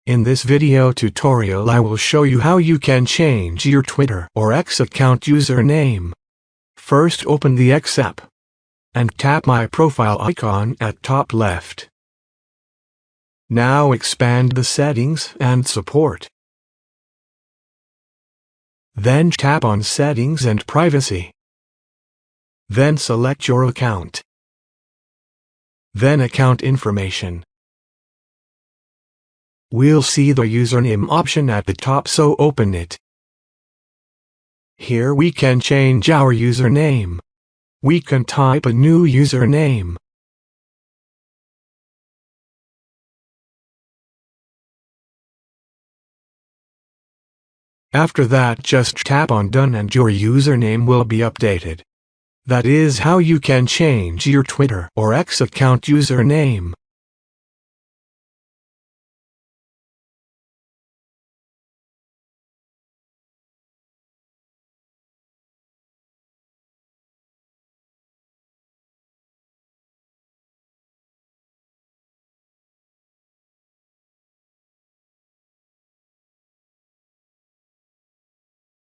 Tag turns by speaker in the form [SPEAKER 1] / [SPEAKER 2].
[SPEAKER 1] In this video tutorial I will show you how you can change your Twitter or X account username. First open the X app and tap my profile icon at top left. Now expand the settings and support. Then tap on settings and privacy. Then select your account. Then account information. We'll see the username option at the top, so open it. Here we can change our username. We can type a new username. After that, just tap on Done and your username will be updated. That is how you can change your Twitter or X account username.